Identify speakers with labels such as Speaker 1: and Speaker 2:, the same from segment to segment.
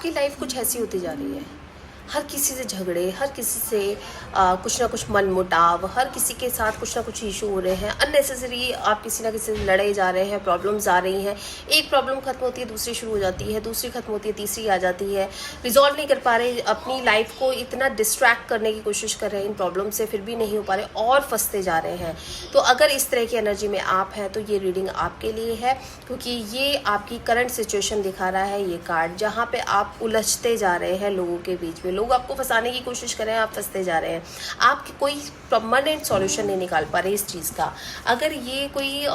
Speaker 1: आपकी लाइफ कुछ ऐसी होती जा रही है, हर किसी से झगड़े, हर किसी से कुछ ना कुछ मनमुटाव, हर किसी के साथ कुछ ना कुछ इशू हो रहे हैं, अननेसेसरी आप किसी ना किसी से लड़े जा रहे हैं, प्रॉब्लम्स आ रही हैं। एक प्रॉब्लम खत्म होती है दूसरी शुरू हो जाती है, दूसरी खत्म होती है तीसरी आ जाती है। रिजॉल्व नहीं कर पा रहे, अपनी लाइफ को इतना डिस्ट्रैक्ट करने की कोशिश कर रहे हैं इन प्रॉब्लम से, फिर भी नहीं हो पा रहे और फंसते जा रहे हैं। तो अगर इस तरह की एनर्जी में आप हैं तो ये रीडिंग आपके लिए है, क्योंकि ये आपकी करंट सिचुएशन दिखा रहा है ये कार्ड, जहाँ पे आप उलझते जा रहे हैं लोगों के बीच में, लोग आपको फंसाने की कोशिश कर रहे हैं, आप फंसते जा रहे हैं, आप कोई परमानेंट सॉल्यूशन नहीं निकाल पा रहे इस चीज़ का। अगर ये कोई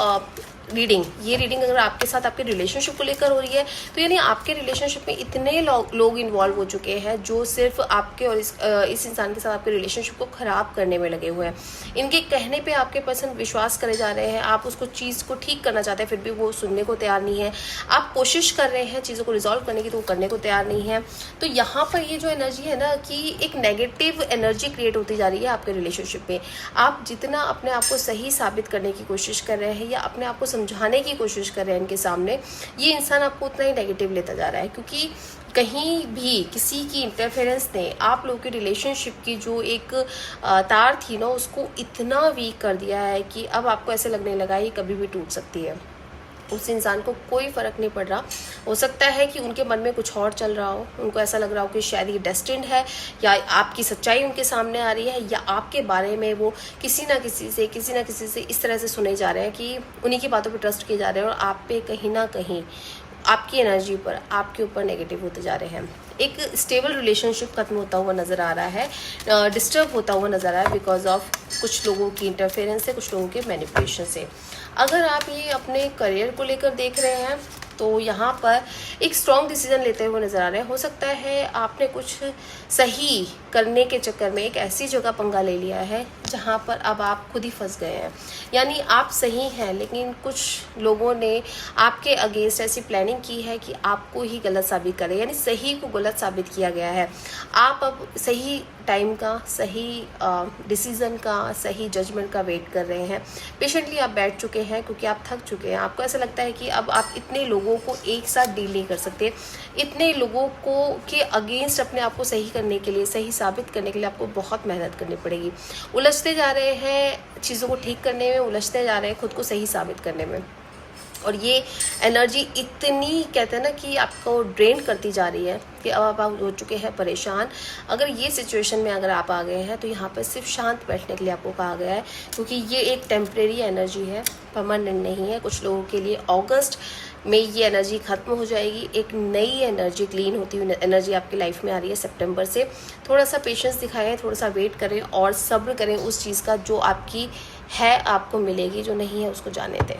Speaker 1: ये रीडिंग अगर आपके साथ आपके रिलेशनशिप को लेकर हो रही है, तो यानी आपके रिलेशनशिप में इतने लोग इन्वॉल्व हो चुके हैं जो सिर्फ आपके और इस इंसान के साथ आपके रिलेशनशिप को ख़राब करने में लगे हुए हैं। इनके कहने पे आपके पर्सन विश्वास करे जा रहे हैं, आप उसको चीज़ को ठीक करना चाहते हैं फिर भी वो सुनने को तैयार नहीं है, आप कोशिश कर रहे हैं चीज़ों को रिजॉल्व करने की तो वो करने को तैयार नहीं है। तो यहाँ पर ये जो एनर्जी है ना कि एक नेगेटिव एनर्जी क्रिएट होती जा रही है आपके रिलेशनशिप में। आप जितना अपने आप को सही साबित करने की कोशिश कर रहे हैं या अपने आप को समझाने की कोशिश कर रहे हैं इनके सामने, ये इंसान आपको उतना ही नेगेटिव लेता जा रहा है, क्योंकि कहीं भी किसी की इंटरफेरेंस ने आप लोगों के रिलेशनशिप की जो एक तार थी ना उसको इतना वीक कर दिया है कि अब आपको ऐसे लगने लगा ये कभी भी टूट सकती है। उस इंसान को कोई फ़र्क नहीं पड़ रहा, हो सकता है कि उनके मन में कुछ और चल रहा हो, उनको ऐसा लग रहा हो कि शायद ये डेस्टिन्ड है, या आपकी सच्चाई उनके सामने आ रही है, या आपके बारे में वो किसी ना किसी से इस तरह से सुने जा रहे हैं कि उन्हीं की बातों पे ट्रस्ट किए जा रहे हैं और आप पे कहीं ना कहीं आपकी एनर्जी पर आपके ऊपर नेगेटिव होते जा रहे हैं। एक स्टेबल रिलेशनशिप खत्म होता हुआ नज़र आ रहा है, डिस्टर्ब होता हुआ नज़र आ रहा है बिकॉज ऑफ कुछ लोगों की इंटरफेरेंस से, कुछ लोगों के मैनिपुलेशन से। अगर आप ये अपने करियर को लेकर देख रहे हैं तो यहाँ पर एक स्ट्रॉन्ग डिसीजन लेते हुए नज़र आ रहे हैं। हो सकता है आपने कुछ सही करने के चक्कर में एक ऐसी जगह पंगा ले लिया है जहाँ पर अब आप खुद ही फंस गए हैं। यानी आप सही हैं लेकिन कुछ लोगों ने आपके अगेंस्ट ऐसी प्लानिंग की है कि आपको ही गलत साबित करें, यानी सही को गलत साबित किया गया है। आप अब सही टाइम का, सही डिसीज़न का, सही जजमेंट का वेट कर रहे हैं। पेशेंटली आप बैठ चुके हैं क्योंकि आप थक चुके हैं। आपको ऐसा लगता है कि अब आप इतने लोगों को एक साथ डील नहीं कर सकते, इतने लोगों को के अगेंस्ट अपने आप को सही करने के लिए, सही साबित करने के लिए आपको बहुत मेहनत करनी पड़ेगी। उलझते जा रहे हैं चीज़ों को ठीक करने में, उलझते जा रहे हैं खुद को सही साबित करने में, और ये एनर्जी इतनी कहते हैं ना कि आपको ड्रेन करती जा रही है कि अब आप हो चुके हैं परेशान। अगर ये सिचुएशन में अगर आप आ गए हैं तो यहाँ पर सिर्फ शांत बैठने के लिए आपको कहा गया है, क्योंकि ये एक टेम्परेरी एनर्जी है, परमानेंट नहीं है। कुछ लोगों के लिए अगस्त में ये एनर्जी खत्म हो जाएगी, एक नई एनर्जी, क्लीन होती हुई एनर्जी आपकी लाइफ में आ रही है सितंबर से। थोड़ा सा पेशेंस दिखाएं, थोड़ा सा वेट करें और सब्र करें उस चीज़ का जो आपकी है, आपको मिलेगी, जो नहीं है उसको जाने दें।